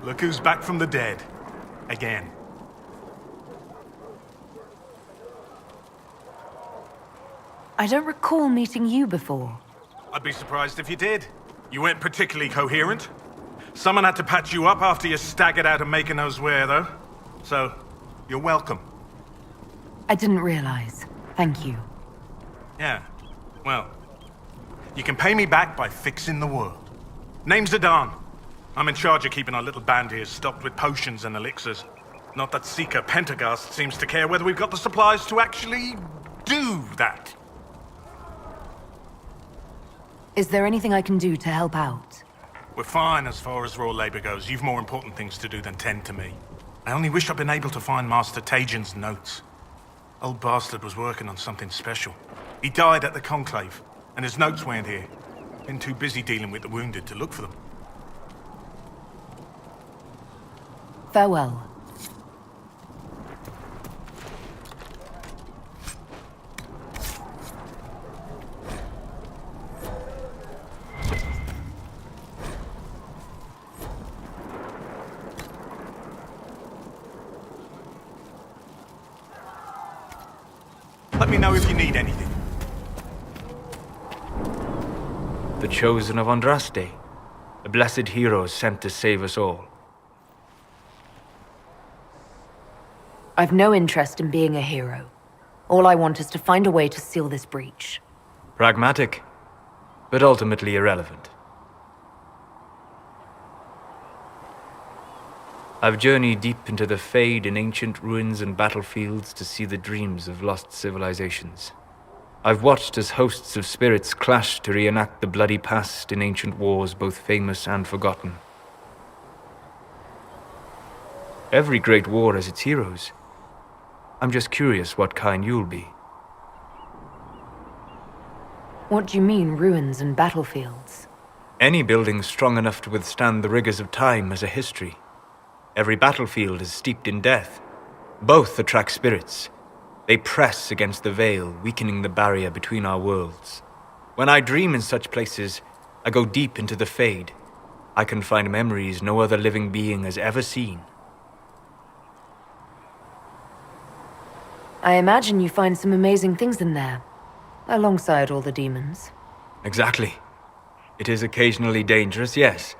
Look who's back from the dead. Again. I don't recall meeting you before. I'd be surprised if you did. You weren't particularly coherent. Someone had to patch you up after you staggered out of Maker knows where, though. So, you're welcome. I didn't realize. Thank you. Yeah, well, you can pay me back by fixing the world. Name's Zidane. I'm in charge of keeping our little band here stocked with potions and elixirs. Not that Seeker Pentagast seems to care whether we've got the supplies to actually do that. Is there anything I can do to help out? We're fine as far as raw labor goes. You've more important things to do than tend to me. I only wish I'd been able to find Master Tajin's notes. Old bastard was working on something special. He died at the Conclave, and his notes weren't here. Been too busy dealing with the wounded to look for them. Farewell. Let me know if you need anything. The chosen of Andraste, the blessed heroes sent to save us all. I've no interest in being a hero. All I want is to find a way to seal this breach. Pragmatic, but ultimately irrelevant. I've journeyed deep into the Fade in ancient ruins and battlefields to see the dreams of lost civilizations. I've watched as hosts of spirits clash to reenact the bloody past in ancient wars both famous and forgotten. Every great war has its heroes. I'm just curious what kind you'll be. What do you mean, ruins and battlefields? Any building strong enough to withstand the rigors of time has a history. Every battlefield is steeped in death. Both attract spirits. They press against the veil, weakening the barrier between our worlds. When I dream in such places, I go deep into the Fade. I can find memories no other living being has ever seen. I imagine you find some amazing things in there, alongside all the demons. Exactly. It is occasionally dangerous, yes.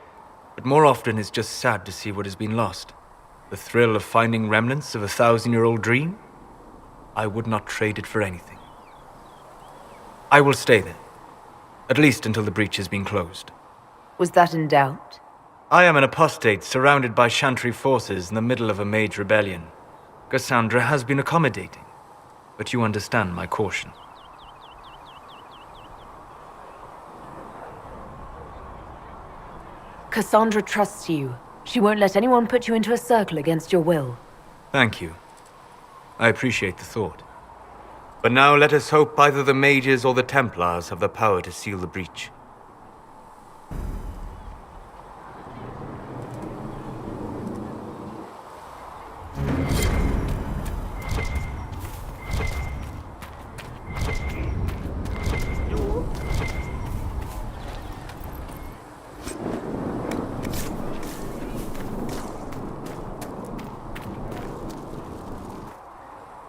But more often it's just sad to see what has been lost. The thrill of finding remnants of a 1,000-year-old dream? I would not trade it for anything. I will stay there. At least until the breach has been closed. Was that in doubt? I am an apostate surrounded by Chantry forces in the middle of a mage rebellion. Cassandra has been accommodating, but you understand my caution. Cassandra trusts you. She won't let anyone put you into a circle against your will. Thank you. I appreciate the thought. But now let us hope either the mages or the Templars have the power to seal the breach.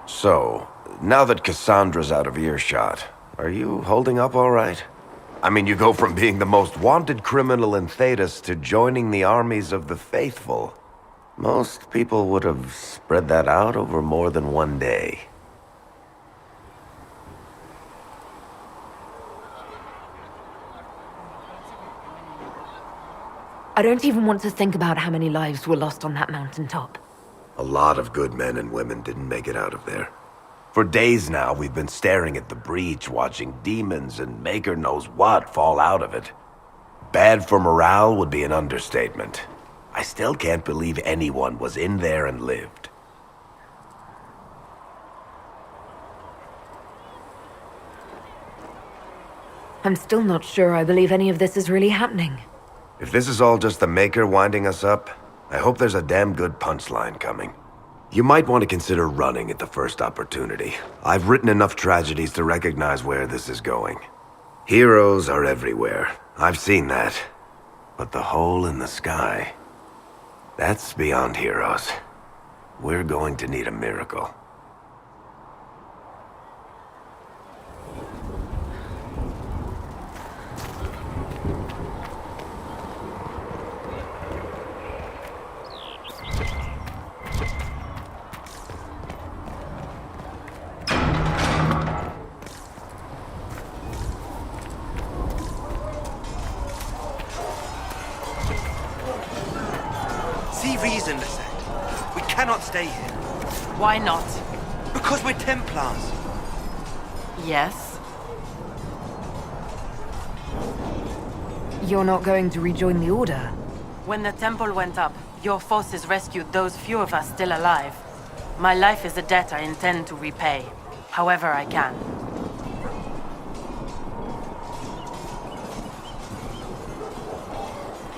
So, now that Cassandra's out of earshot, are you holding up all right? I mean, you go from being the most wanted criminal in Thedas to joining the armies of the faithful. Most people would have spread that out over more than one day. I don't even want to think about how many lives were lost on that mountaintop. A lot of good men and women didn't make it out of there. For days now, we've been staring at the breach, watching demons and Maker knows what fall out of it. Bad for morale would be an understatement. I still can't believe anyone was in there and lived. I'm still not sure I believe any of this is really happening. If this is all just the Maker winding us up, I hope there's a damn good punchline coming. You might want to consider running at the first opportunity. I've written enough tragedies to recognize where this is going. Heroes are everywhere. I've seen that. But the hole in the sky... That's beyond heroes. We're going to need a miracle. See reason, Lisette. We cannot stay here. Why not? Because we're Templars. Yes? You're not going to rejoin the Order? When the temple went up, your forces rescued those few of us still alive. My life is a debt I intend to repay, however I can.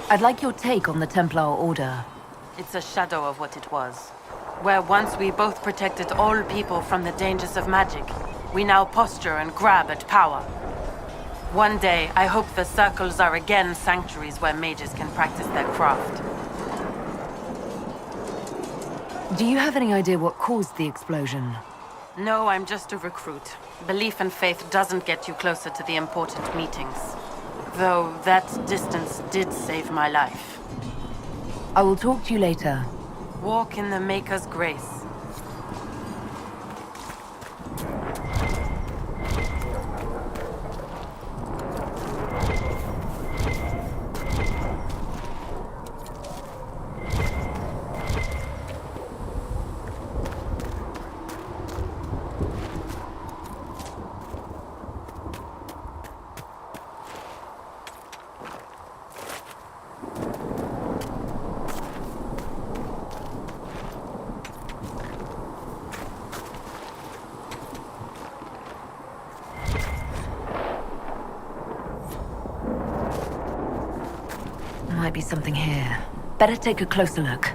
I'd like your take on the Templar Order. It's a shadow of what it was. Where once we both protected all people from the dangers of magic, we now posture and grab at power. One day, I hope the circles are again sanctuaries where mages can practice their craft. Do you have any idea what caused the explosion? No, I'm just a recruit. Belief and faith doesn't get you closer to the important meetings. Though that distance did save my life. I will talk to you later. Walk in the Maker's grace. Might be something here. Better take a closer look.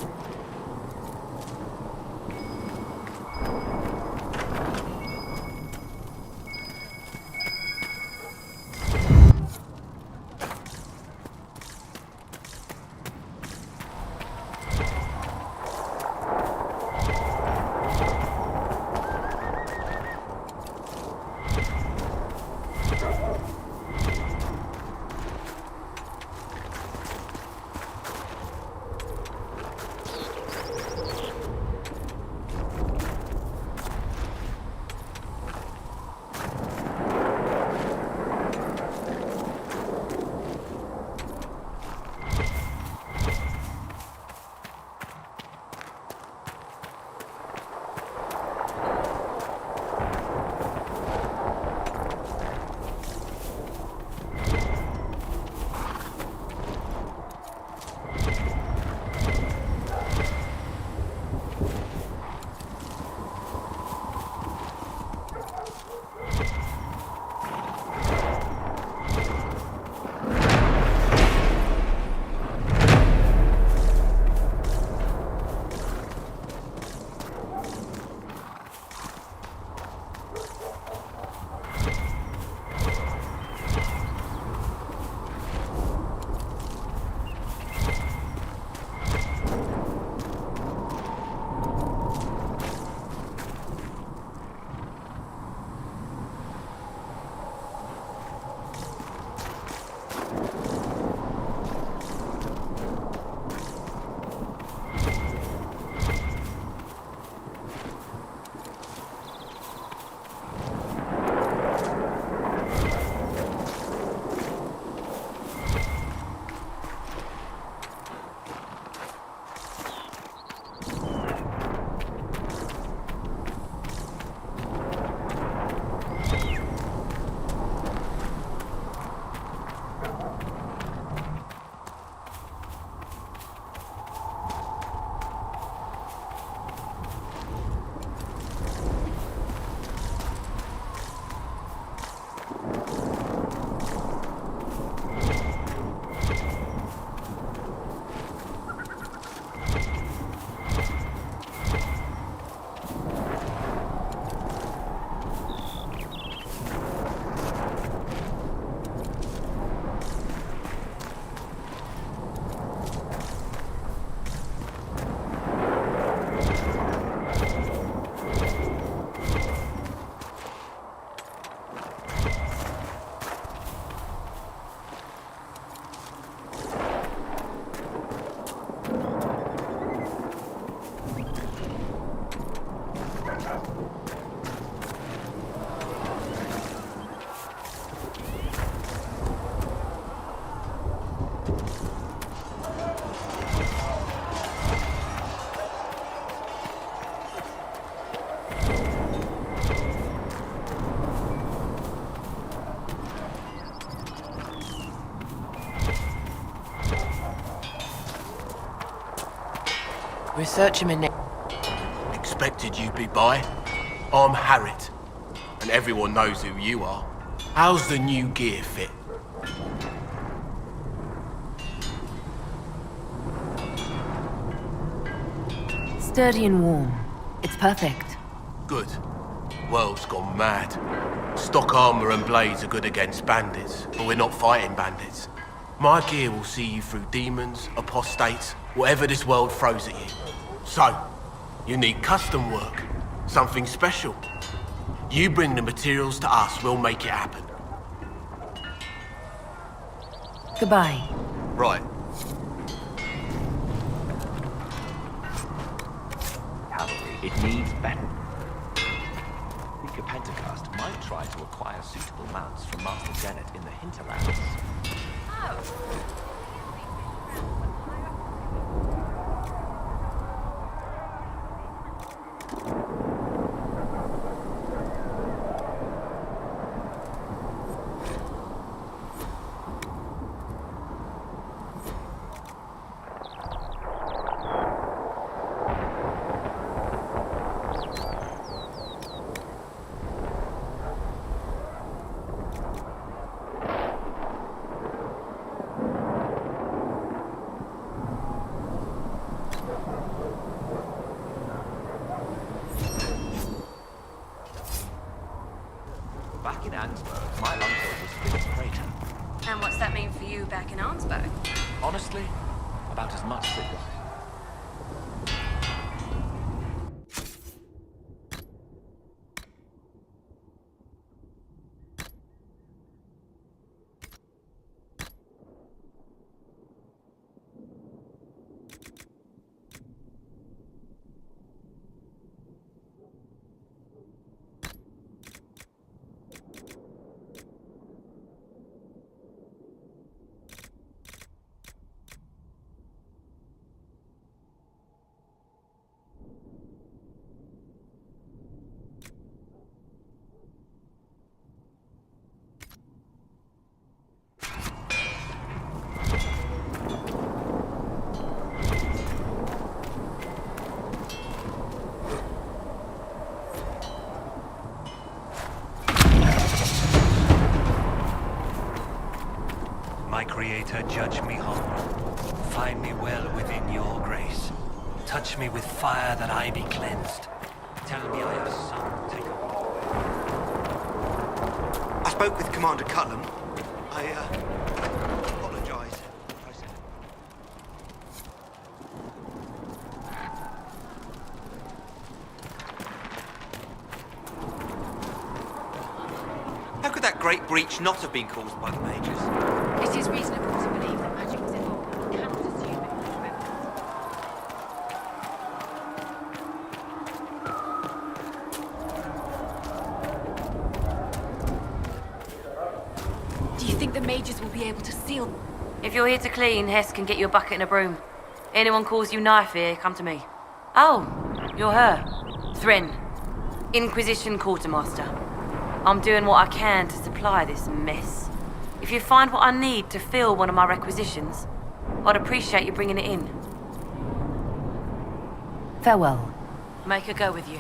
Research him in... Expected you'd be by. I'm Harriet, and everyone knows who you are. How's the new gear fit? Sturdy and warm. It's perfect. Good. World's gone mad. Stock armor and blades are good against bandits, but we're not fighting bandits. My gear will see you through demons, apostates, whatever this world throws at you. So, you need custom work. Something special. You bring the materials to us, we'll make it happen. Goodbye. Right. Cavalry, it needs better. The Pentacast might try to acquire suitable mounts from Master Janet in the Hinterlands. Back in Ansburg, my uncle was Philip Crater. And what's that mean for you back in Arnsberg? Honestly, about as much as it was. My Creator, judge me whole. Find me well within your grace. Touch me with fire that I be cleansed. Tell me I have some take away. I spoke with Commander Cullen. I apologize. How could that great breach not have been caused by the mages? It is reasonable to believe that magic was involved. We cannot assume it was weapons. Do you think the mages will be able to seal? If you're here to clean, Hess can get you a bucket and a broom. Anyone calls you knife here, come to me. Oh, you're her. Thren. Inquisition quartermaster. I'm doing what I can to supply this mess. If you find what I need to fill one of my requisitions, I'd appreciate you bringing it in. Farewell. Make her go with you.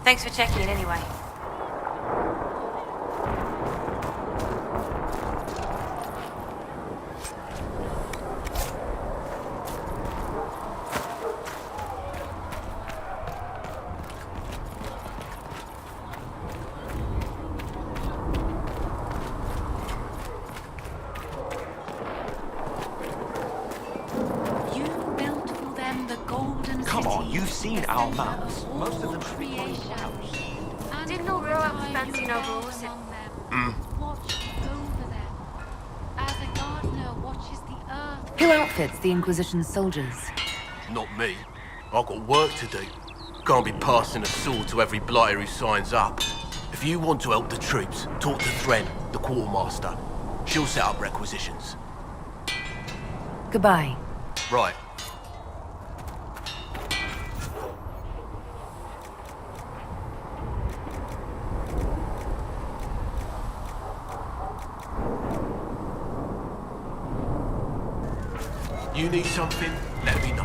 Thanks for checking in anyway. You built for them the golden Come on, city, you've seen the our center mounts. of all Most of them should be creation. And Didn't all grow up with fancy nobles. Watch over them, as a gardener watches the earth. Who outfits the Inquisition's soldiers? Not me. I've got work to do. Can't be passing a sword to every blighter who signs up. If you want to help the troops, talk to Thren, the quartermaster. She'll set up requisitions. Goodbye. Right. you need something, let me know.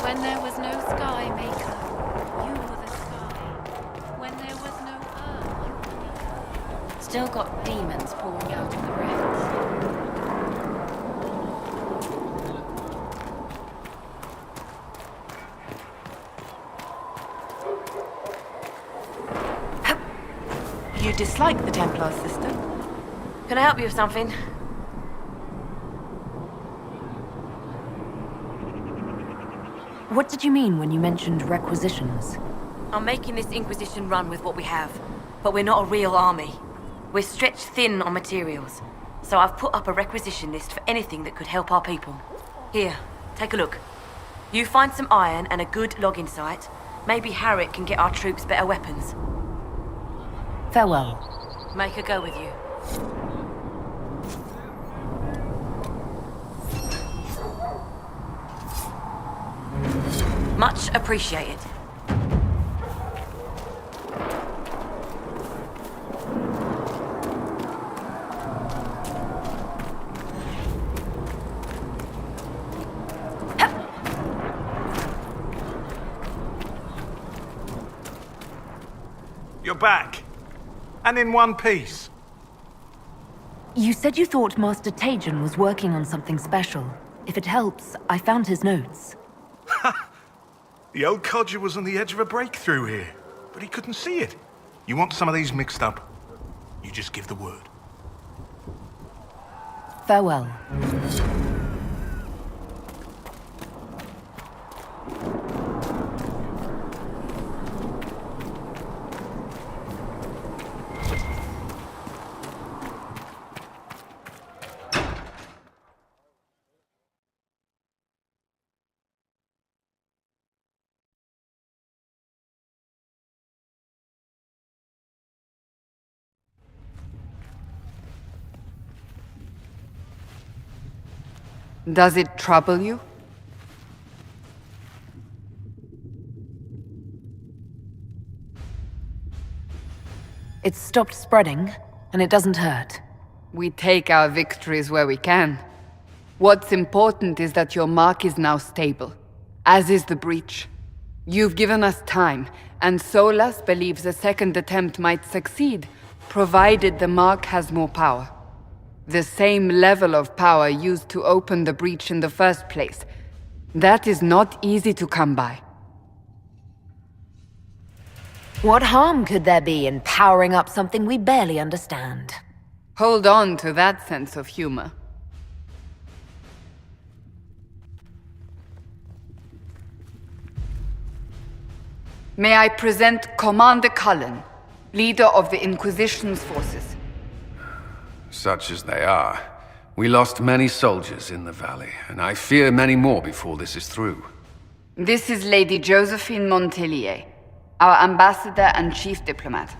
When there was no sky maker, you were the sky. When there was no earth, you were the earth. Still got demons pouring out of the rifts. You dislike the Templars, sister? Can I help you with something? What did you mean when you mentioned requisitions? I'm making this Inquisition run with what we have, but we're not a real army. We're stretched thin on materials, so I've put up a requisition list for anything that could help our people. Here, take a look. You find some iron and a good logging site, maybe Harriet can get our troops better weapons. Farewell. Make a go with you. Much appreciated. You're back. And in one piece. You said you thought Master Tajan was working on something special. If it helps, I found his notes. The old codger was on the edge of a breakthrough here, but he couldn't see it. You want some of these mixed up? You just give the word. Farewell. Does it trouble you? It's stopped spreading, and it doesn't hurt. We take our victories where we can. What's important is that your mark is now stable, as is the breach. You've given us time, and Solas believes a second attempt might succeed, provided the mark has more power. The same level of power used to open the breach in the first place. That is not easy to come by. What harm could there be in powering up something we barely understand? Hold on to that sense of humor. May I present Commander Cullen, leader of the Inquisition's forces. Such as they are. We lost many soldiers in the valley, and I fear many more before this is through. This is Lady Josephine Montelier, our ambassador and chief diplomat.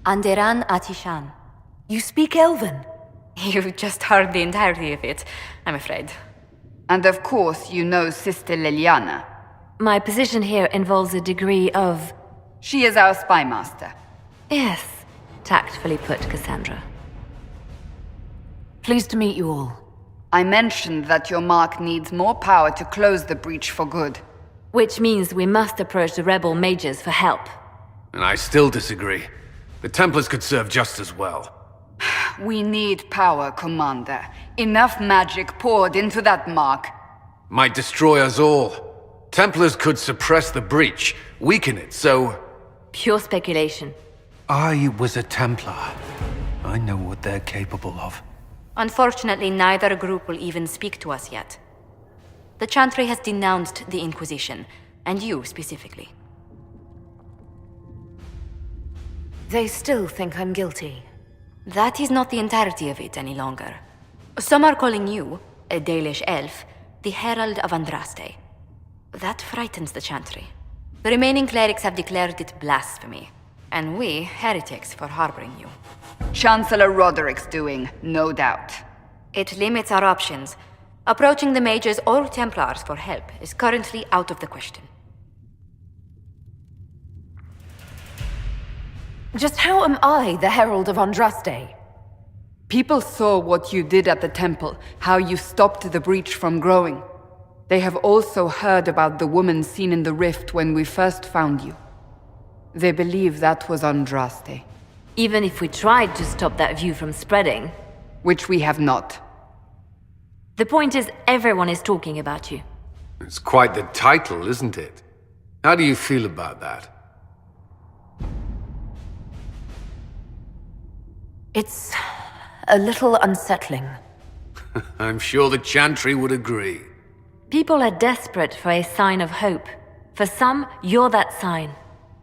Anderan Atishan. You speak Elven? You just heard the entirety of it, I'm afraid. And of course, you know Sister Liliana. My position here involves a degree of... She is our spy master. Yes, tactfully put, Cassandra. Pleased to meet you all. I mentioned that your mark needs more power to close the breach for good. Which means we must approach the rebel mages for help. And I still disagree. The Templars could serve just as well. We need power, Commander. Enough magic poured into that mark. Might destroy us all. Templars could suppress the breach, weaken it, so... Pure speculation. I was a Templar. I know what they're capable of. Unfortunately, neither group will even speak to us yet. The Chantry has denounced the Inquisition, and you specifically. They still think I'm guilty. That is not the entirety of it any longer. Some are calling you, a Dalish elf, the Herald of Andraste. That frightens the Chantry. The remaining clerics have declared it blasphemy, and we, heretics, for harboring you. Chancellor Roderick's doing, no doubt. It limits our options. Approaching the mages or Templars for help is currently out of the question. Just how am I the Herald of Andraste? People saw what you did at the temple, how you stopped the breach from growing. They have also heard about the woman seen in the rift when we first found you. They believe that was Andraste. Even if we tried to stop that view from spreading. Which we have not. The point is, everyone is talking about you. It's quite the title, isn't it? How do you feel about that? It's a little unsettling. I'm sure the Chantry would agree. People are desperate for a sign of hope. For some, you're that sign.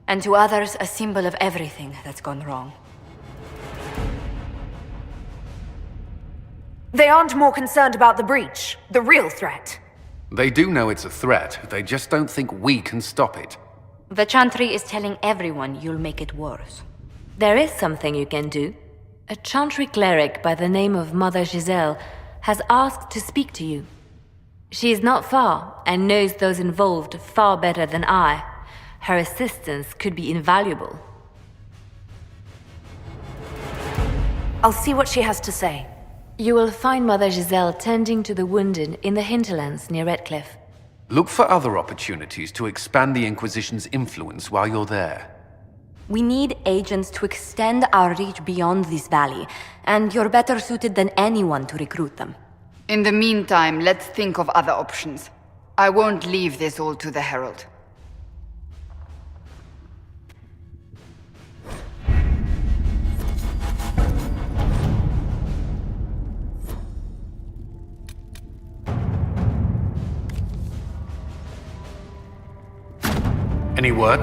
And to others, a symbol of everything that's gone wrong. They aren't more concerned about the breach, the real threat. They do know it's a threat, they just don't think we can stop it. The Chantry is telling everyone you'll make it worse. There is something you can do. A Chantry cleric by the name of Mother Giselle has asked to speak to you. She is not far and knows those involved far better than I. Her assistance could be invaluable. I'll see what she has to say. You will find Mother Giselle tending to the wounded in the Hinterlands near Redcliffe. Look for other opportunities to expand the Inquisition's influence while you're there. We need agents to extend our reach beyond this valley, and you're better suited than anyone to recruit them. In the meantime, let's think of other options. I won't leave this all to the Herald. Any word?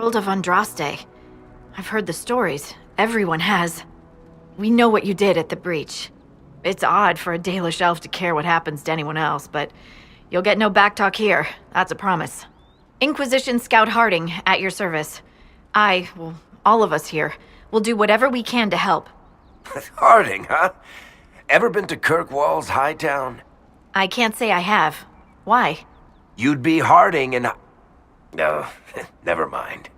Herald of Andraste. I've heard the stories. Everyone has. We know what you did at the breach. It's odd for a Dalish elf to care what happens to anyone else, but you'll get no backtalk here. That's a promise. Inquisition Scout Harding, at your service. All of us here, will do whatever we can to help. Harding, huh? Ever been to Kirkwall's Hightown? I can't say I have. Why? You'd be Harding and... No, never mind.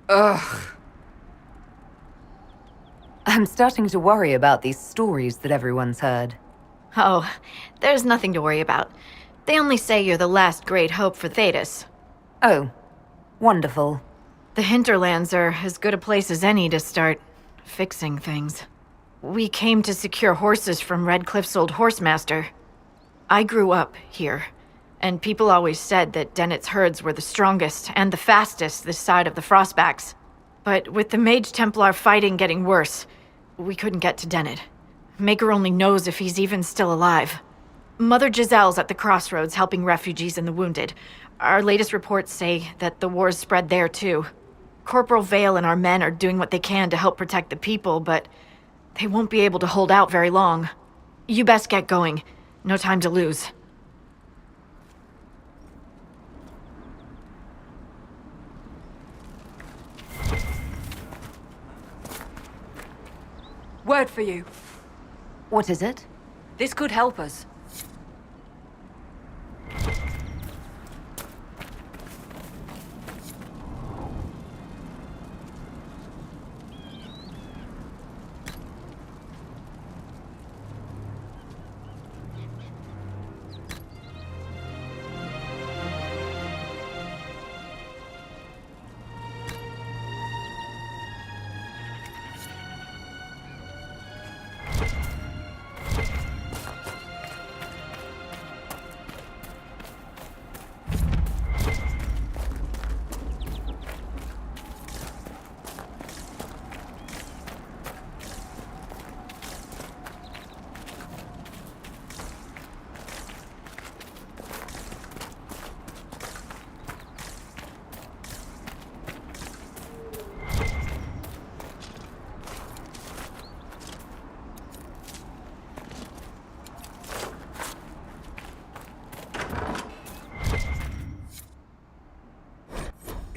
Ugh. I'm starting to worry about these stories that everyone's heard. Oh, there's nothing to worry about. They only say you're the last great hope for Thetis. Oh, wonderful. The Hinterlands are as good a place as any to start fixing things. We came to secure horses from Redcliffe's old horsemaster. I grew up here. And people always said that Dennett's herds were the strongest and the fastest this side of the Frostbacks. But with the Mage Templar fighting getting worse, we couldn't get to Dennett. Maker only knows if he's even still alive. Mother Giselle's at the crossroads helping refugees and the wounded. Our latest reports say that the war's spread there too. Corporal Vale and our men are doing what they can to help protect the people, but they won't be able to hold out very long. You best get going. No time to lose. Word for you. What is it? This could help us.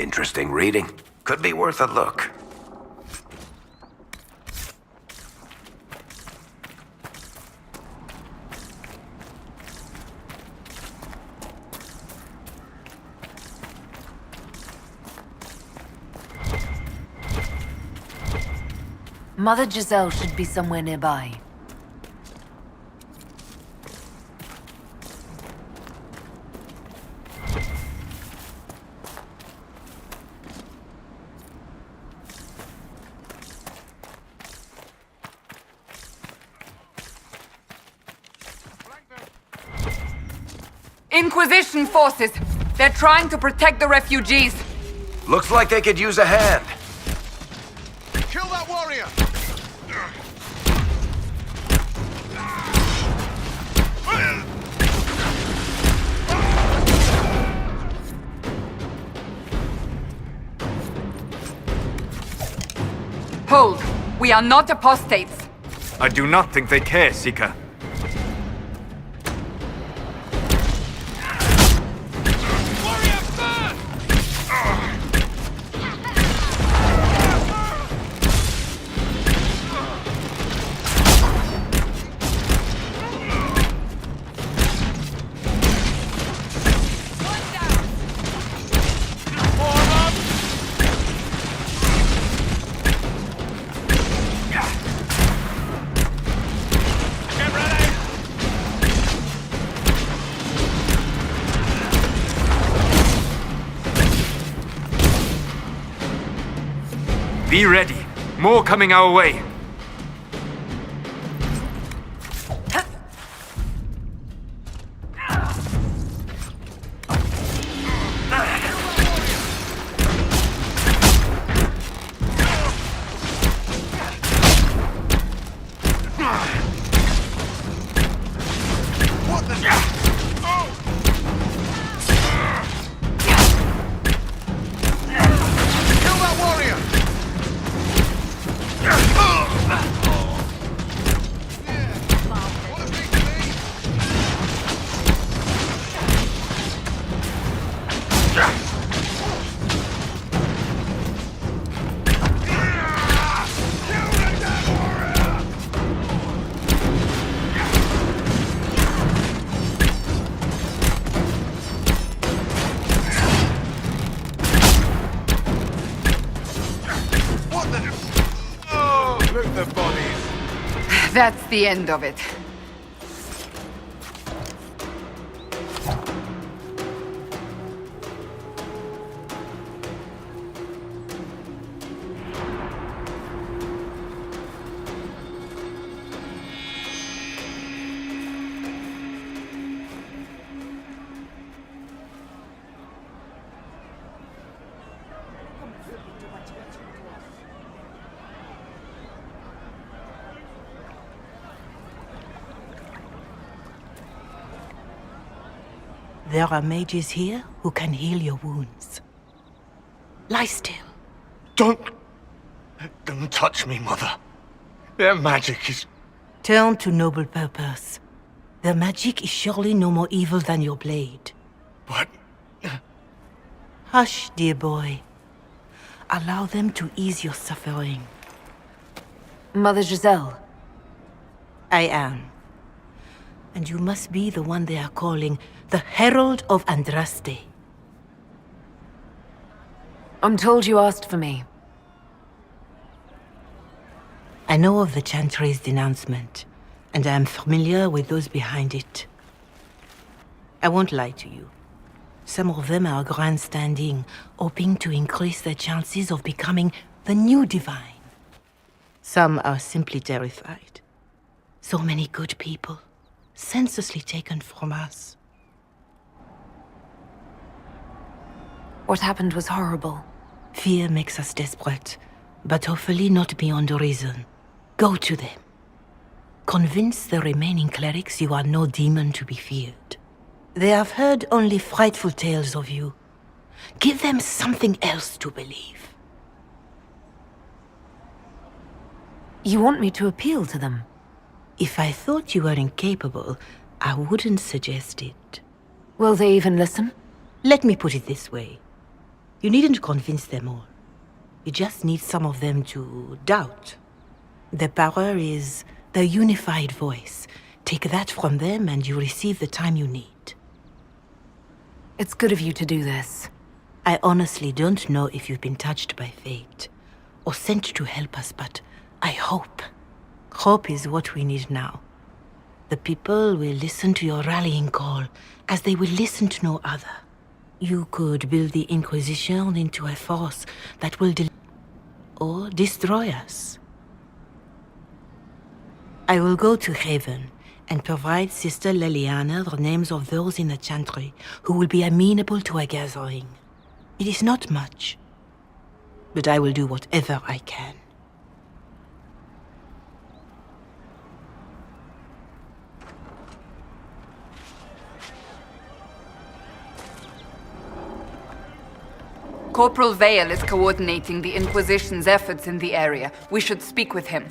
Interesting reading. Could be worth a look. Mother Giselle should be somewhere nearby. Inquisition forces! They're trying to protect the refugees! Looks like they could use a hand. Kill that warrior! Hold! We are not apostates! I do not think they care, Seeker. Be ready. More coming our way. That's the end of it. There are mages here who can heal your wounds. Lie still. Don't touch me, Mother. Their magic is... Turn to noble purpose. Their magic is surely no more evil than your blade. But... Hush, dear boy. Allow them to ease your suffering. Mother Giselle. I am. And you must be the one they are calling the Herald of Andraste. I'm told you asked for me. I know of the Chantry's denouncement, and I am familiar with those behind it. I won't lie to you. Some of them are grandstanding, hoping to increase their chances of becoming the new divine. Some are simply terrified. So many good people, senselessly taken from us. What happened was horrible. Fear makes us desperate, but hopefully not beyond reason. Go to them. Convince the remaining clerics you are no demon to be feared. They have heard only frightful tales of you. Give them something else to believe. You want me to appeal to them? If I thought you were incapable, I wouldn't suggest it. Will they even listen? Let me put it this way. You needn't convince them all. You just need some of them to doubt. Their power is their unified voice. Take that from them and you receive the time you need. It's good of you to do this. I honestly don't know if you've been touched by fate, or sent to help us, but I hope. Hope is what we need now. The people will listen to your rallying call, as they will listen to no other. You could build the Inquisition into a force that will or destroy us. I will go to Haven and provide Sister Leliana the names of those in the Chantry who will be amenable to a gathering. It is not much, but I will do whatever I can. Corporal Vale is coordinating the Inquisition's efforts in the area. We should speak with him.